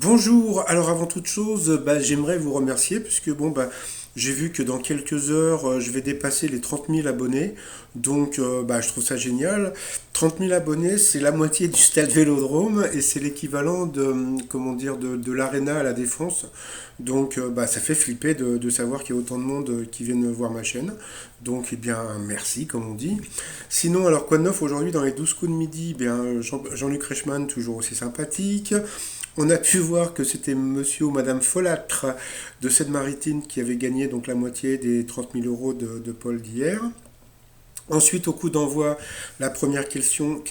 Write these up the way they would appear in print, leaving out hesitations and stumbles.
Bonjour, alors avant toute chose, j'aimerais vous remercier puisque j'ai vu que dans quelques heures, je vais dépasser les 30 000 abonnés. Donc je trouve ça génial. 30 000 abonnés, c'est la moitié du stade Vélodrome et c'est l'équivalent de l'Arena à la Défense. Donc ça fait flipper de savoir qu'il y a autant de monde qui viennent voir ma chaîne. Donc eh bien merci comme on dit. Sinon alors quoi de neuf aujourd'hui dans les 12 coups de midi? Jean-Luc Reichmann toujours aussi sympathique. On a pu voir que c'était monsieur ou madame Folâtre de Seine-Maritime qui avait gagné donc la moitié des 30 000 € de Paul d'hier. Ensuite, au coup d'envoi, la première question,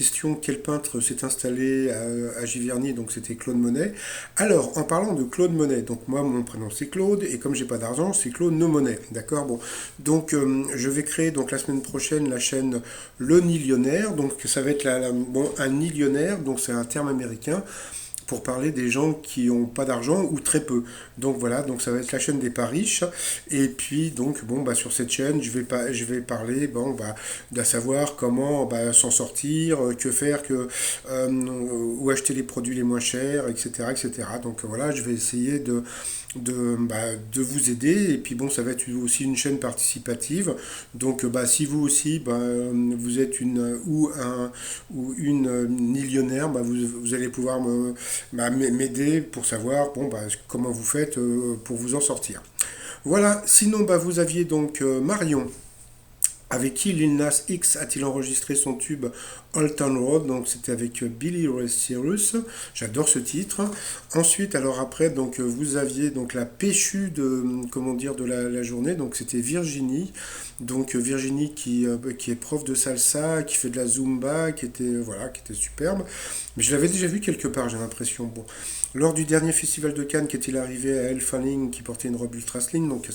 quel peintre s'est installé à Giverny? Donc c'était Claude Monet. Alors, en parlant de Claude Monet, donc moi mon prénom c'est Claude et comme j'ai pas d'argent, c'est Claude No Monet, d'accord. Bon, donc je vais créer donc la semaine prochaine la chaîne Le Nillionnaire. Donc ça va être un nillionnaire, donc c'est un terme américain pour parler des gens qui n'ont pas d'argent ou très peu. Donc voilà, donc ça va être la chaîne des pas riches. Et puis donc sur cette chaîne, je vais parler de savoir comment s'en sortir, que faire, où acheter les produits les moins chers, etc., etc. Donc voilà, je vais essayer de vous aider. Et puis bon, ça va être aussi une chaîne participative. Donc si vous aussi, vous êtes une millionnaire, vous allez pouvoir m'aider pour savoir comment vous faites pour vous en sortir. Voilà, sinon vous aviez donc Marion, avec qui Lil Nas X a-t-il enregistré son tube Old Town Road? Donc c'était avec Billy Ray Cyrus. J'adore ce titre. Ensuite, alors après, donc vous aviez donc la péchue de la journée. Donc c'était Virginie. Donc Virginie qui est prof de salsa, qui fait de la zumba, qui était superbe. Mais je l'avais déjà vu quelque part, j'ai l'impression. Bon, lors du dernier festival de Cannes, qu'est-il arrivé à Elle Fanning qui portait une robe ultra slim, donc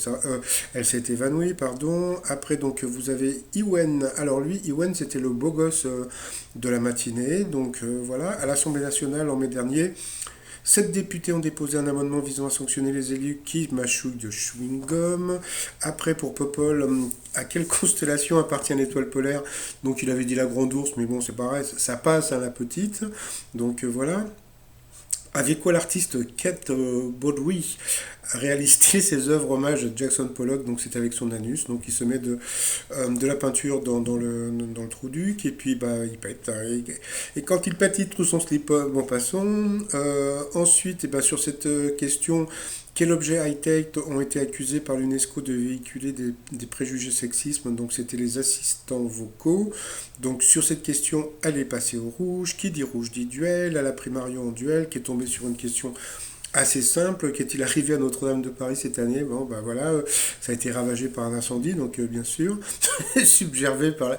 elle s'est évanouie, pardon. Après, donc vous avez Ewen. Alors lui, Ewen, c'était le beau gosse de la matinée. Donc voilà, à l'Assemblée nationale en mai dernier, 7 députés ont déposé un amendement visant à sanctionner les élus qui mâchouillent de chewing-gum. Après, pour Popol, à quelle constellation appartient l'étoile polaire? Donc il avait dit la grande ours, mais bon, c'est pareil, ça passe à la petite. Donc voilà. Avec quoi l'artiste Kate Baudry réalise-t-il ses œuvres hommage à Jackson Pollock? Donc c'est avec son anus, donc il se met de la peinture dans le trou du cul et puis il pète, hein. Et quand il pète, il trouve son slip. Bon, passons. Ensuite, sur cette question, quels objets high-tech ont été accusés par l'UNESCO de véhiculer des préjugés sexisme? Donc c'était les assistants vocaux. Donc sur cette question, elle est passée au rouge. Qui dit rouge dit duel. Elle a pris Marion en duel, qui est tombée sur une question assez simple. Qu'est-il arrivé à Notre-Dame de Paris cette année? Bon, voilà, ça a été ravagé par un incendie, donc bien sûr, submergé par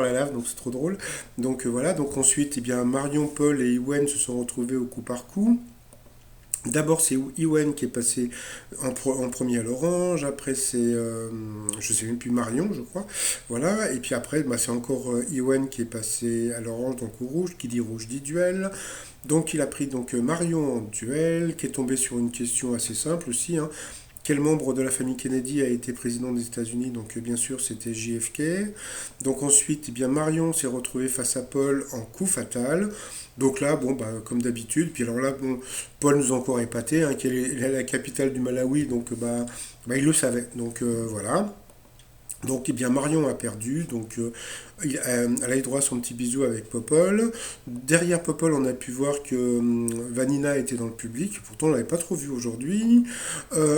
la lave, donc c'est trop drôle. Donc voilà, donc ensuite, Marion, Paul et Ewen se sont retrouvés au coup par coup. D'abord, c'est Ewen qui est passé en premier à l'orange. Après, je sais même plus, Marion, je crois. Voilà. Et puis après, c'est encore Ewen qui est passé à l'orange, donc au rouge. Qui dit rouge dit duel. Donc, il a pris Marion en duel, qui est tombé sur une question assez simple aussi, hein. Quel membre de la famille Kennedy a été président des États-Unis? Donc bien sûr c'était JFK. Donc ensuite, Marion s'est retrouvée face à Paul en coup fatal. Donc là, comme d'habitude. Puis alors là, bon, Paul nous a encore épaté, hein, quelle est la capitale du Malawi. Donc il le savait. Donc voilà. Donc, Marion a perdu. Donc, elle a eu droit à son petit bisou avec Popol. Derrière Popol, on a pu voir que Vanina était dans le public. Pourtant, on ne l'avait pas trop vu aujourd'hui.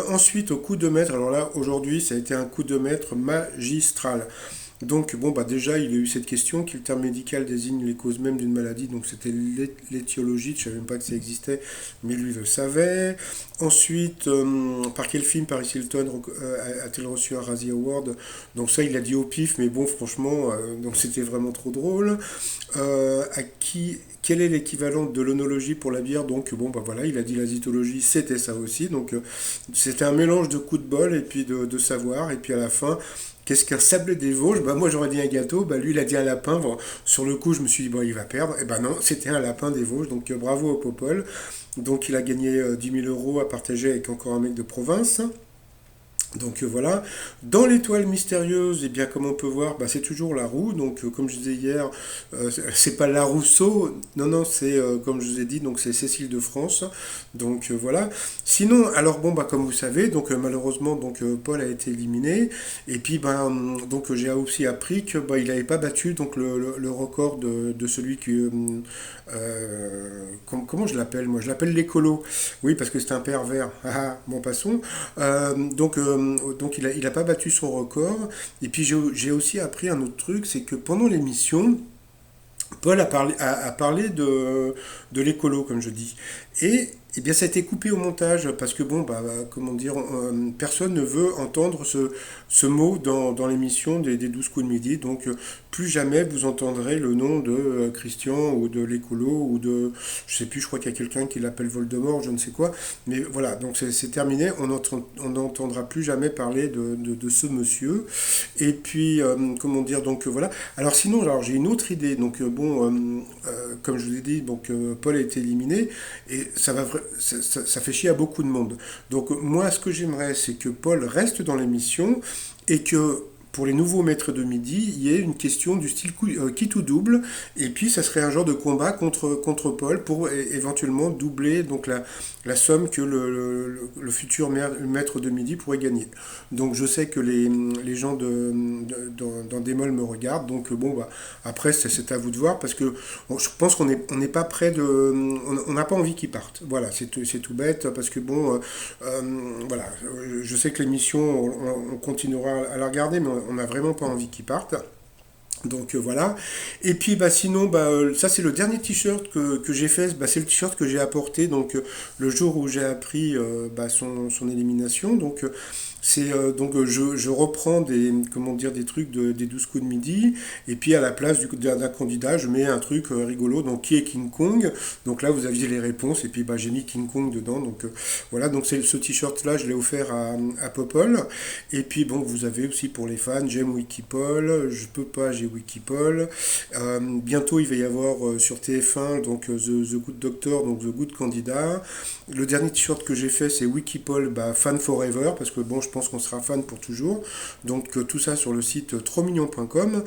Ensuite, au coup de maître. Alors là, aujourd'hui, ça a été un coup de maître magistral. Donc, déjà, il a eu cette question, quel terme médical désigne les causes mêmes d'une maladie? Donc, c'était l'étiologie, je ne savais même pas que ça existait, mais lui le savait. Ensuite, par quel film Paris Hilton a-t-il reçu un Razzie Award? Donc, ça, il a dit au pif, mais bon, franchement, donc c'était vraiment trop drôle. Quel est l'équivalent de l'onologie pour la bière? Donc, voilà, il a dit la zytologie, c'était ça aussi. Donc, c'était un mélange de coups de bol et puis de savoir. Et puis à la fin, qu'est-ce qu'un sablé des Vosges? Moi j'aurais dit un gâteau, lui il a dit un lapin. Bon, sur le coup je me suis dit il va perdre. Et non, c'était un lapin des Vosges, donc bravo au Popol. Donc il a gagné 10 000 € à partager avec encore un mec de province. Donc voilà. Dans l'étoile mystérieuse, eh bien comme on peut voir, bah, c'est toujours la roue. Donc comme je disais hier, c'est pas la Rousseau, non non, c'est comme je vous ai dit, donc c'est Cécile de France. Donc voilà. Sinon, alors bon bah comme vous savez, donc malheureusement donc Paul a été éliminé. Et puis ben donc j'ai aussi appris que bah, il n'avait pas battu donc le record de celui qui comment je l'appelle moi? Je l'appelle l'écolo. Oui parce que c'est un pervers. Ah, bon passons. Donc il a pas battu son record. Et puis j'ai aussi appris un autre truc, c'est que pendant l'émission, Paul a parlé de l'écolo, comme je dis. Et eh bien, ça a été coupé au montage parce que, bon, bah, comment dire, personne ne veut entendre ce mot dans l'émission des 12 coups de midi. Donc, plus jamais vous entendrez le nom de Christian ou de l'écolo ou de, je sais plus, je crois qu'il y a quelqu'un qui l'appelle Voldemort, je ne sais quoi. Mais voilà, donc c'est terminé. On n'entendra plus jamais parler de ce monsieur. Et puis, comment dire, donc voilà. Alors sinon, alors j'ai une autre idée. Donc bon, comme je vous ai dit, donc Paul a été éliminé et ça fait chier à beaucoup de monde. Donc moi, ce que j'aimerais, c'est que Paul reste dans l'émission et que pour les nouveaux maîtres de midi, il y ait une question du style quitte ou double, et puis ça serait un genre de combat contre Paul pour éventuellement doubler donc la somme que le futur maître de midi pourrait gagner. Donc je sais que les gens dans Démol me regardent, donc bon bah après c'est à vous de voir parce que je pense on n'est pas prêt de, on n'a pas envie qu'ils partent. Voilà, c'est tout bête parce que bon, voilà, je sais que l'émission on continuera à la regarder, mais on n'a vraiment pas envie qu'ils partent. Donc voilà. Et puis bah sinon bah ça c'est le dernier t-shirt que j'ai fait. Bah, c'est le t-shirt que j'ai apporté donc le jour où j'ai appris bah, son élimination. Donc je reprends des comment dire des trucs des 12 coups de midi et puis à la place d'un candidat je mets un truc rigolo donc qui est King Kong. Donc là vous aviez les réponses et puis bah, j'ai mis King Kong dedans. Donc voilà donc c'est ce t-shirt là je l'ai offert à Popol. Et puis bon vous avez aussi pour les fans j'aime Wikipol, je peux pas j'ai Wikipol. Bientôt il va y avoir sur TF1 donc The Good Doctor donc The Good Candidat. Le dernier t-shirt que j'ai fait c'est Wikipol bah, Fan Forever parce que bon je pense qu'on sera fan pour toujours. Donc tout ça sur le site trotsmignon.com.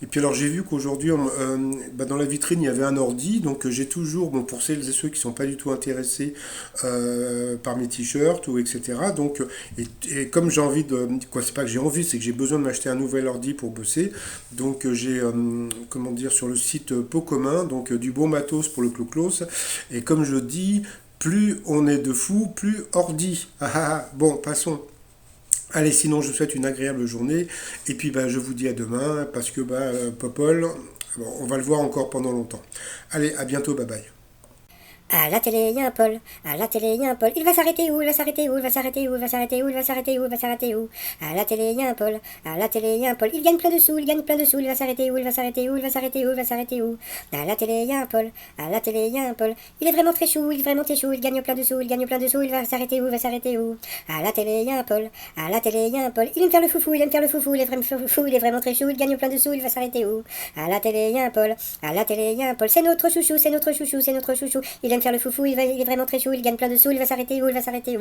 Et puis alors j'ai vu qu'aujourd'hui bah, dans la vitrine il y avait un ordi, donc j'ai toujours, bon pour celles et ceux qui ne sont pas du tout intéressés par mes t-shirts ou etc. Donc et comme j'ai envie de, quoi c'est pas que j'ai envie, c'est que j'ai besoin de m'acheter un nouvel ordi pour bosser. Donc j'ai comment dire sur le site Pot commun, donc du bon matos pour le cloclos. Et comme je dis, plus on est de fous, plus ordi. Ah, ah, ah. Bon, passons. Allez, sinon, je vous souhaite une agréable journée. Et puis, bah, je vous dis à demain, parce que bah, Popol, bon, on va le voir encore pendant longtemps. Allez, à bientôt, bye bye. À la télé, il y a un Paul. À la télé, il y a un Paul. Il va s'arrêter où? Il va s'arrêter où? Il va s'arrêter où? Il va s'arrêter où? Il va s'arrêter où? Il va s'arrêter où? À la télé, il y a un Paul. À la télé, il y a un Paul. Il gagne plein de sous. Il gagne plein de sous. Il va s'arrêter où? Il va s'arrêter où? Il va s'arrêter où? Il va s'arrêter où? À la télé, il y a un Paul. À la télé, il y a un Paul. Il est vraiment très chou. Il est vraiment très chou. Il gagne plein de sous. Il gagne plein de sous. Il va s'arrêter où? Il va s'arrêter où? À la télé, il y a un Paul. À la télé, il y a un Paul. Il aime faire le foufou. Il aime faire le foufou. Il est vraiment foufou. Il est vraiment très chou. Il gagne plein de sous. Il va s'arrêter où? À la télé, il y a un Paul. À la télé, il y a un Paul. C'est notre chouchou. C'est notre chouchou. C'est notre chouchou. Il aime faire le foufou. Il est vraiment très chou, il gagne plein de sous, il va s'arrêter où? Il va s'arrêter où?